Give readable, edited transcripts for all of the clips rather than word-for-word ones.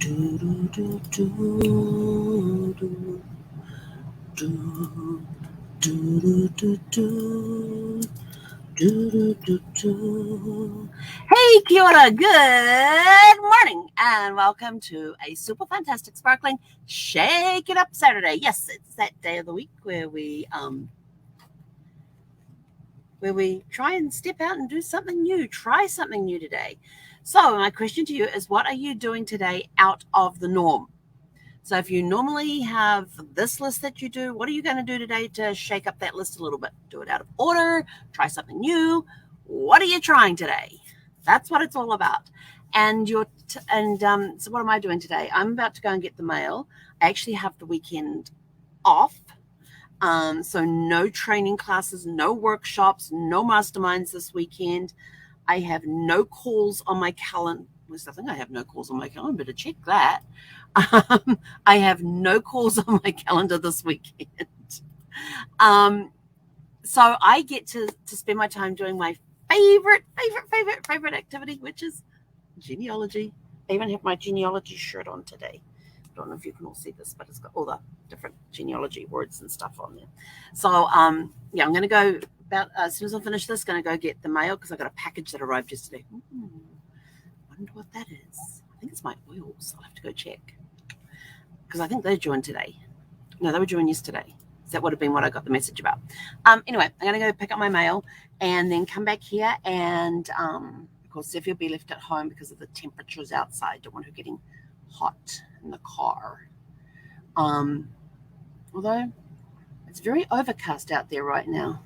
Hey, kia ora, good morning, and welcome to a super fantastic, sparkling, shake it up Saturday. Yes, it's that day of the week where we try and step out and do something new, try something new today. So my question to you is, what are you doing today out of the norm? So if you normally have this list that you do, what are you going to do today to shake up that list a little bit? Do it out of order, try something new. What are you trying today? That's what it's all about. And so what am I doing today? I'm about to go and get the mail. I actually have the weekend off. So no training classes, no workshops, no masterminds this weekend. I have no calls on my calendar. I think I have no calls on my calendar. Better check that. I have no calls on my calendar this weekend. So I get to spend my time doing my favorite activity, which is genealogy. I even have my genealogy shirt on today. I don't know if you can all see this, but it's got all the different genealogy words and stuff on there. So, yeah, I'm going to go about, as soon as I finish this, going to go get the mail because I got a package that arrived yesterday. I wonder what that is. I think it's my oils. I'll have to go check because I think they're due in today. No, they were due in yesterday. So that would have been what I got the message about. Anyway, I'm going to go pick up my mail and then come back here and, of course, Zephyr will be left at home because of the temperatures outside. Don't want her getting hot in the car. Although it's very overcast out there right now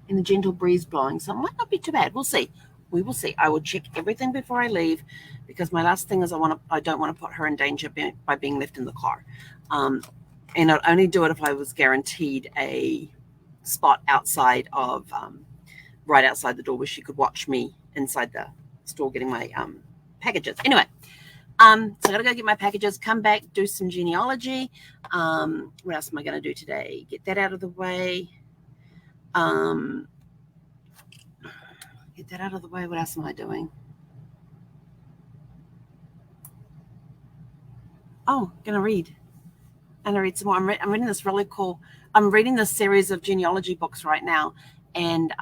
and a gentle breeze blowing, so it might not be too bad. We'll see. We will see. I will check everything before I leave because my last thing is I don't want to put her in danger by being left in the car. And I'd only do it if I was guaranteed a spot outside of, right outside the door where she could watch me inside the store getting my packages. Anyway, so I got to go get my packages, come back, do some genealogy. What else am I going to do today? Get that out of the way. Get that out of the way. What else am I doing? Oh, going to read. I'm going to read some more. I'm reading this really cool. I'm reading this series of genealogy books right now. And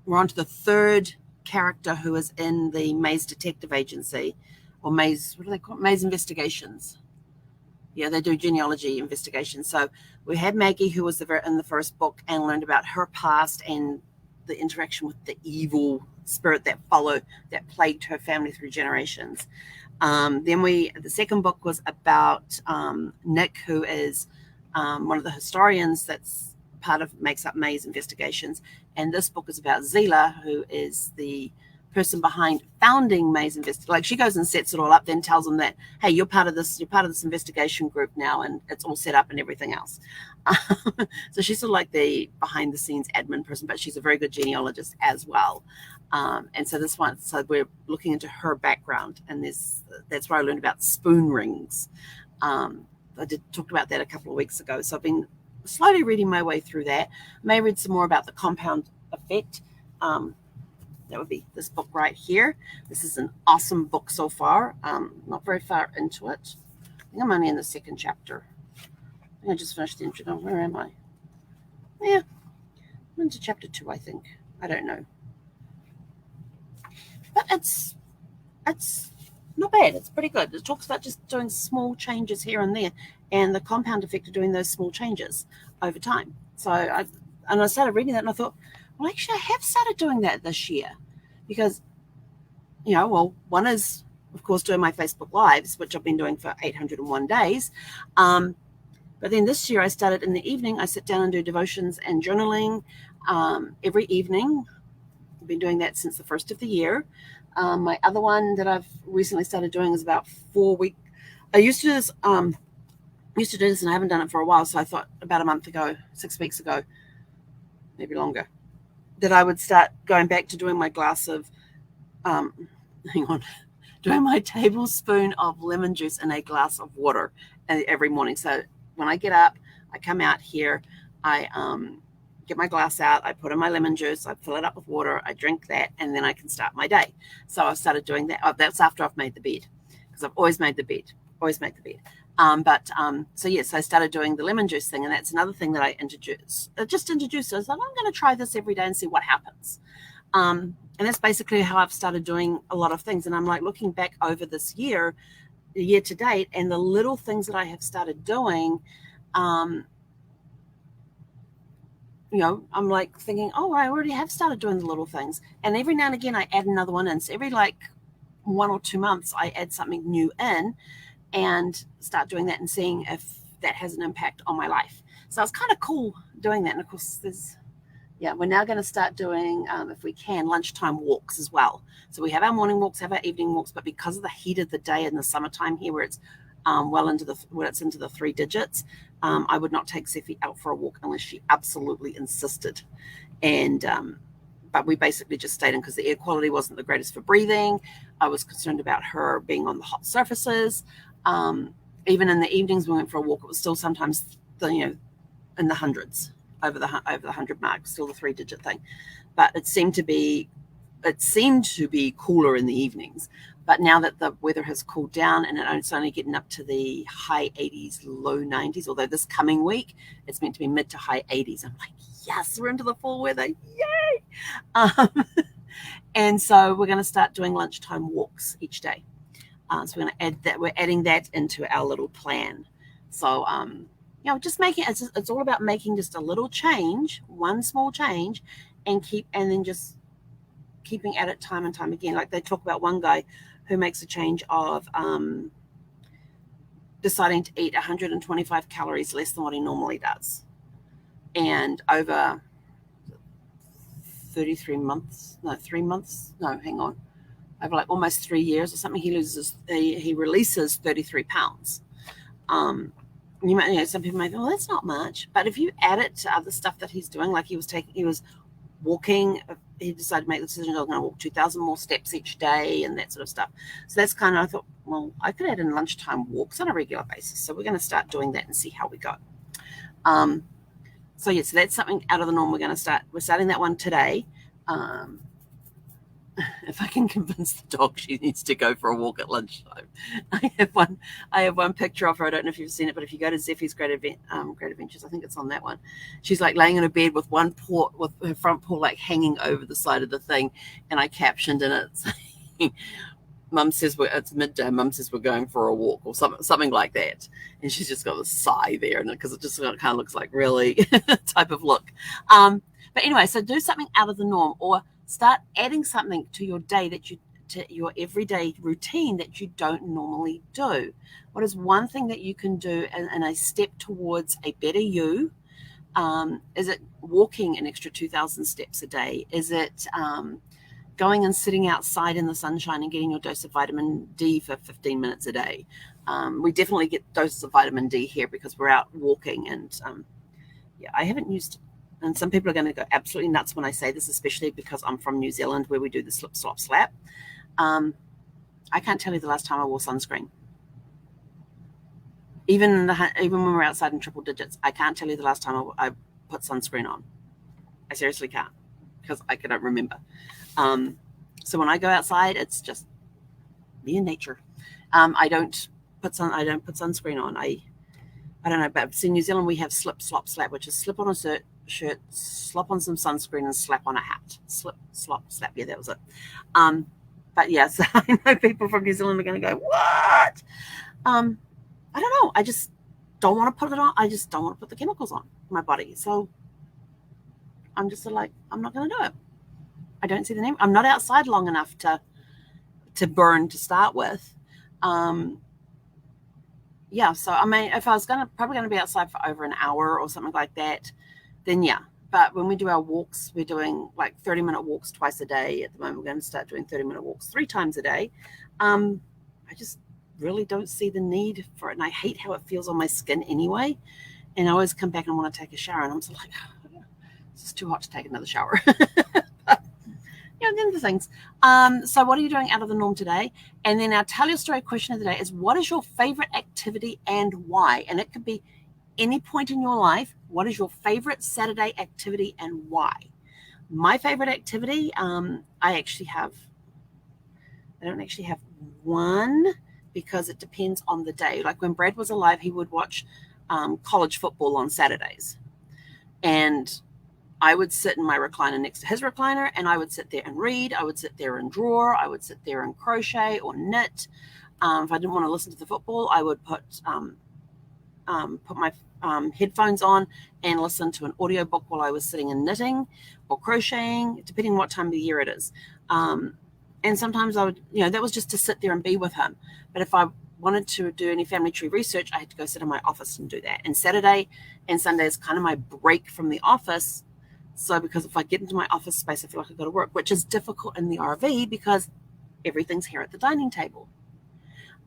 we're on to the third character who is in the Maze Detective Agency. Or Maze, what do they call it? Maze Investigations. Yeah, they do genealogy investigations. So we had Maggie, who was in the first book, and learned about her past and the interaction with the evil spirit that plagued her family through generations. Then the second book was about Nick, who is one of the historians that's makes up Maze Investigations. And this book is about Zila, who is the person behind founding Maze Investigation. Like, she goes and sets it all up, then tells them that, hey, you're part of this investigation group now, and it's all set up and everything else. So she's sort of like the behind the scenes admin person, but she's a very good genealogist as well. And so so we're looking into her background, and that's where I learned about spoon rings. I talked about that a couple of weeks ago. So I've been slowly reading my way through that. May read some more about the compound effect. That would be this book right here. This is an awesome book so far. Not very far into it. I think I'm only in the second chapter. I think I just finished the intro. Where am I? Yeah, I'm into chapter 2, I think. I don't know. But it's not bad. It's pretty good. It talks about just doing small changes here and there, and the compound effect of doing those small changes over time. So I started reading that, and I thought, well, actually, I have started doing that this year because, one is, of course, doing my Facebook Lives, which I've been doing for 801 days. But then this year I started in the evening. I sit down and do devotions and journaling every evening. I've been doing that since the first of the year. My other one that I've recently started doing is about 4 weeks. I used to do this. And I haven't done it for a while. So I thought about a month ago, 6 weeks ago, maybe longer, that I would start going back to doing my glass of, doing my tablespoon of lemon juice in a glass of water every morning. So when I get up, I come out here, I get my glass out, I put in my lemon juice, I fill it up with water, I drink that, and then I can start my day. So I've started doing that. Oh, that's after I've made the bed, because I've always made the bed. So yes, I started doing the lemon juice thing, and that's another thing that I introduced. I was like, I'm going to try this every day and see what happens. And that's basically how I've started doing a lot of things. And I'm like looking back over this year to date, and the little things that I have started doing, I'm like thinking, oh, I already have started doing the little things. And every now and again, I add another one in. So every like 1 or 2 months, I add something new in and start doing that and seeing if that has an impact on my life. So it's kind of cool doing that. And of course, we're now going to start doing, if we can, lunchtime walks as well. So we have our morning walks, have our evening walks, but because of the heat of the day in the summertime here, where it's into the 3 digits, I would not take Sephi out for a walk unless she absolutely insisted. And but we basically just stayed in because the air quality wasn't the greatest for breathing. I was concerned about her being on the hot surfaces. Even in the evenings, we went for a walk. It was still sometimes in the hundreds, over the 100 mark, still the 3-digit thing. But it seemed to be cooler in the evenings. But now that the weather has cooled down and it's only getting up to the high 80s, low 90s, although this coming week it's meant to be mid to high 80s. I'm like, yes, we're into the fall weather. Yay! And so we're going to start doing lunchtime walks each day. So we're going to add that. We're adding that into our little plan. So, just making it's all about making just a little change, one small change, and then just keeping at it time and time again. Like they talk about one guy who makes a change of deciding to eat 125 calories less than what he normally does. And over 3 months, over like almost 3 years or something, he releases 33 pounds. Some people may think, well, that's not much. But if you add it to other stuff that he's doing, like he was walking, he decided to make the decision, I'm going to walk 2,000 more steps each day and that sort of stuff. So that's kind of, I thought, well, I could add in lunchtime walks on a regular basis. So we're going to start doing that and see how we go. So that's something out of the norm. We're starting that one today. If I can convince the dog she needs to go for a walk at lunchtime. I have one picture of her. I don't know if you've seen it, but if you go to Zephy's Great Adventures, I think it's on that one. She's like laying in a bed with with her front paw like hanging over the side of the thing, and I captioned in it saying, Mum says it's midday. Mum says we're going for a walk, or something like that. And she's just got a sigh there, and because it just kind of looks like really type of look. But anyway, so do something out of the norm, or start adding something to your day to your everyday routine that you don't normally do. What is one thing that you can do in a step towards a better you? Is it walking an extra 2,000 steps a day? Is it going and sitting outside in the sunshine and getting your dose of vitamin D for 15 minutes a day? We definitely get doses of vitamin D here because we're out walking, and I haven't used. And some people are going to go absolutely nuts when I say this, especially because I'm from New Zealand where we do the slip, slop, slap. I can't tell you the last time I wore sunscreen. Even when we're outside in triple digits, I can't tell you the last time I put sunscreen on. I seriously can't, because I cannot remember. So when I go outside, it's just me and nature. I don't put sunscreen on. I don't know, but in New Zealand we have slip, slop, slap, which is slip on a shirt, slap on some sunscreen, and slap on a hat. Slip, slop, slap. Yeah, that was it. But yes, I know people from New Zealand are going to go, what? I don't know. I just don't want to put it on. I just don't want to put the chemicals on my body. So I'm just like, I'm not going to do it. I don't see the name. I'm not outside long enough to burn to start with. So I mean, if I was probably going to be outside for over an hour or something like that, then yeah. But when we do our walks, we're doing like 30-minute walks twice a day. At the moment, we're going to start doing 30-minute walks 3 times a day. I just really don't see the need for it. And I hate how it feels on my skin anyway. And I always come back and want to take a shower. And I'm sort of like, it's just too hot to take another shower. Then the things. So what are you doing out of the norm today? And then our Tell Your Story question of the day is, what is your favorite activity and why? And it could be any point in your life what is your favorite Saturday activity and why? My favorite activity, I don't actually have one, because it depends on the day. Like when Brad was alive, he would watch college football on Saturdays. And I would sit in my recliner next to his recliner, and I would sit there and read. I would sit there and draw. I would sit there and crochet or knit. If I didn't want to listen to the football, I would put my headphones on and listen to an audiobook while I was sitting and knitting or crocheting, depending on what time of the year it is. And sometimes I would, that was just to sit there and be with him. But if I wanted to do any family tree research, I had to go sit in my office and do that. And Saturday and Sunday is kind of my break from the office. So because if I get into my office space, I feel like I've got to work, which is difficult in the RV because everything's here at the dining table.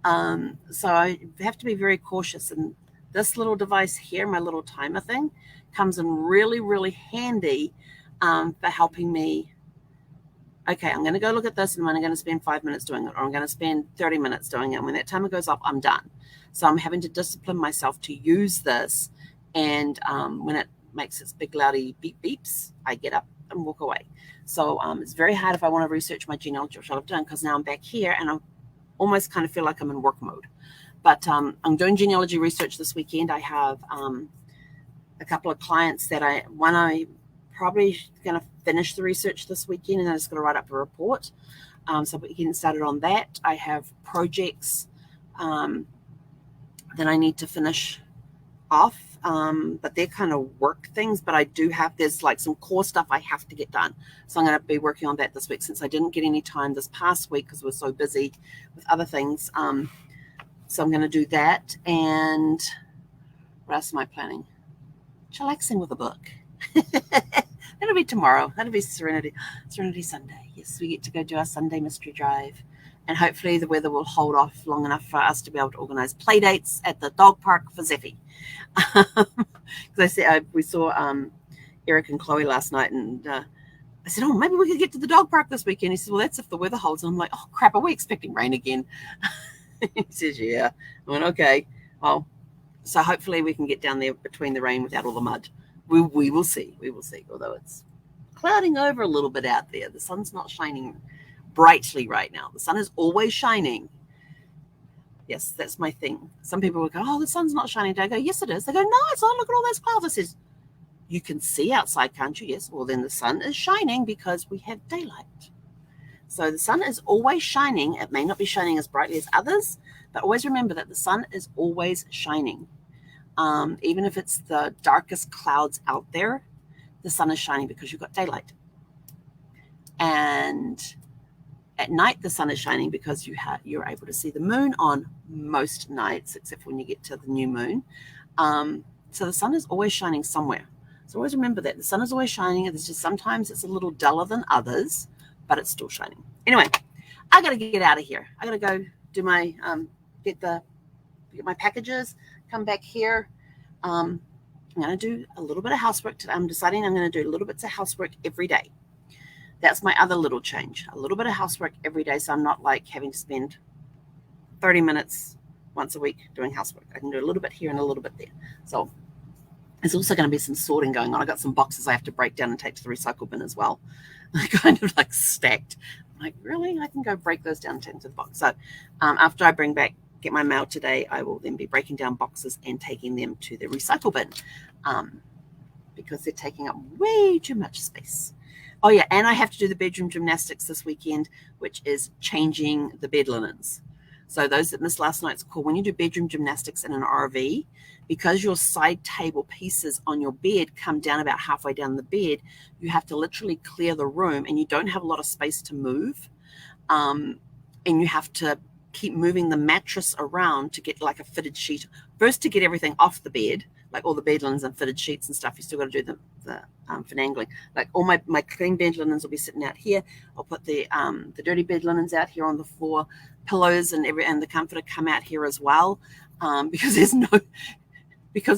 So I have to be very cautious. And this little device here, my little timer thing, comes in really, really handy for helping me. Okay, I'm going to go look at this, and I'm only going to spend 5 minutes doing it, or I'm going to spend 30 minutes doing it. And when that timer goes off, I'm done. So I'm having to discipline myself to use this. And when it makes its big loudy beep beeps, I get up and walk away. So it's very hard if I want to research my genealogy, which I've done, because now I'm back here and I almost kind of feel like I'm in work mode. But I'm doing genealogy research this weekend. I have a couple of clients that I'm probably going to finish the research this weekend, and then I'm just going to write up a report. So we can get started on that. I have projects that I need to finish off, but they're kind of work things, but there's like some core stuff I have to get done. So I'm going to be working on that this week, since I didn't get any time this past week because we're so busy with other things. So I'm going to do that. And what else am I planning? Chillaxing with a book. That'll be tomorrow. That'll be Serenity Sunday. Yes, we get to go do our Sunday mystery drive. And hopefully the weather will hold off long enough for us to be able to organize play dates at the dog park for Zeffy. Because we saw Eric and Chloe last night, and I said, oh, maybe we could get to the dog park this weekend. He said, well, that's if the weather holds. And I'm like, oh, crap, are we expecting rain again? He says, yeah. I went, okay. Well, so hopefully we can get down there between the rain without all the mud. We will see. We will see. Although it's clouding over a little bit out there. The sun's not shining brightly right now. The sun is always shining. Yes, that's my thing. Some people will go, oh, the sun's not shining today. I go, yes, it is. They go, no, it's not. Look at all those clouds. I says, you can see outside, can't you? Yes. Well, then the sun is shining because we have daylight. So the sun is always shining. It may not be shining as brightly as others, but always remember that the sun is always shining. Even if it's the darkest clouds out there, the sun is shining because you've got daylight. And at night, the sun is shining because you're able to see the moon on most nights, except when you get to the new moon. So the sun is always shining somewhere. So always remember that the sun is always shining. It's just sometimes it's a little duller than others, but it's still shining. Anyway, I got to get out of here. I got to go do my get my packages. Come back here. I'm going to do a little bit of housework today. I'm deciding I'm going to do little bits of housework every day. That's my other little change. A little bit of housework every day, so I'm not like having to spend 30 minutes once a week doing housework. I can do a little bit here and a little bit there. So there's also going to be some sorting going on. I got some boxes I have to break down and take to the recycle bin as well. They're kind of like stacked. I'm like, really? I can go break those down and take them to the box. So after I get my mail today, I will then be breaking down boxes and taking them to the recycle bin because they're taking up way too much space. Oh, yeah, and I have to do the bedroom gymnastics this weekend, which is changing the bed linens. So those that missed last night's call, when you do bedroom gymnastics in an RV, because your side table pieces on your bed come down about halfway down the bed, you have to literally clear the room, and you don't have a lot of space to move. And you have to keep moving the mattress around to get like a fitted sheet. First, to get everything off the bed, like all the bed linens and fitted sheets and stuff. You still got to do the finagling. Like all my clean bed linens will be sitting out here. I'll put the dirty bed linens out here on the floor. Pillows and the comforter come out here as well, because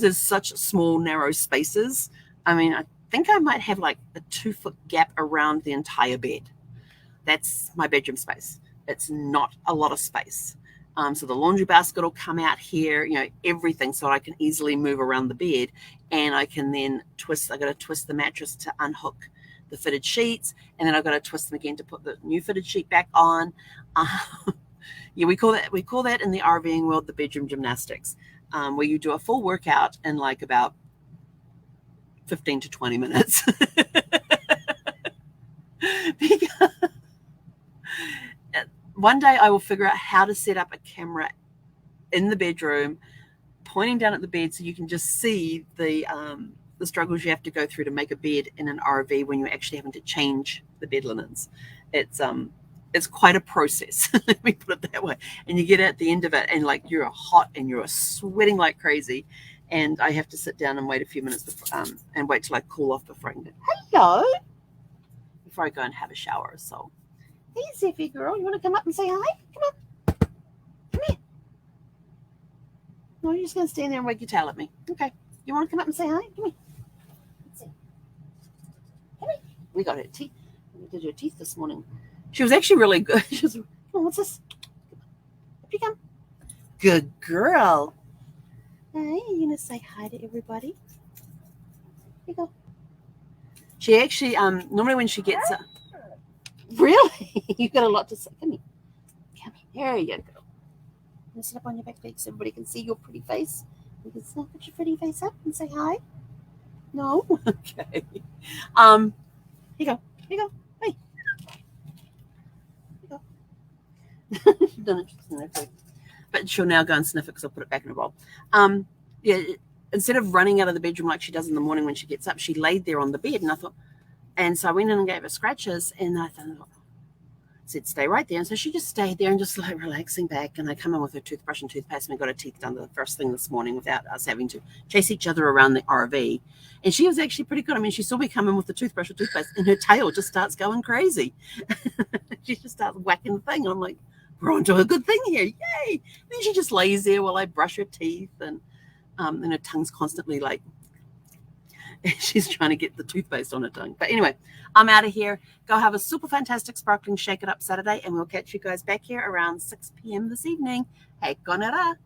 there's such small narrow spaces. I mean, I think I might have like a 2-foot gap around the entire bed. That's my bedroom space. It's not a lot of space. So the laundry basket will come out here, everything, so I can easily move around the bed, and I can then I got to twist the mattress to unhook the fitted sheets, and then I've got to twist them again to put the new fitted sheet back on. Yeah, we call that in the RVing world the bedroom gymnastics, where you do a full workout in like about 15 to 20 minutes. Because one day I will figure out how to set up a camera in the bedroom, pointing down at the bed, so you can just see the struggles you have to go through to make a bed in an RV when you're actually having to change the bed linens. It's quite a process. Let me put it that way. And you get at the end of it, and like you're hot and you're sweating like crazy, and I have to sit down and wait a few minutes before, and wait till I cool off before I can before I go and have a shower. So, hey, Zeffy girl, you want to come up and say hi? Come on. Come here. No, you're just going to stand there and wag your tail at me. Okay. You want to come up and say hi? Come here. Let's see. Come here. We got her teeth. We did her teeth this morning. She was actually really good. She was, oh, what's this? Up you come. Good girl. Hey, you going to say hi to everybody? Here you go. She actually, normally when she gets up, really? You got a lot to say. Come here. Come here. There you go. You sit up on your back leg so everybody can see your pretty face. You can put your pretty face up and say hi. No? Okay. Here you go. Here you go. Hey. Here you go. She's done it. But she'll now go and sniff it because I'll put it back in a bowl. Yeah. Instead of running out of the bedroom like she does in the morning when she gets up, she laid there on the bed, and so I went in and gave her scratches, and I said, stay right there. And so she just stayed there and just like relaxing back. And I come in with her toothbrush and toothpaste, and we got her teeth done the first thing this morning without us having to chase each other around the RV. And she was actually pretty good. I mean, she saw me come in with the toothbrush or toothpaste, and her tail just starts going crazy. She just starts whacking the thing. And I'm like, we're onto a good thing here. Yay. And then she just lays there while I brush her teeth, and her tongue's constantly like, she's trying to get the toothpaste on her tongue. But anyway, I'm out of here. Go have a super fantastic sparkling Shake It Up Saturday, and we'll catch you guys back here around 6 p.m. this evening. Hey, konera.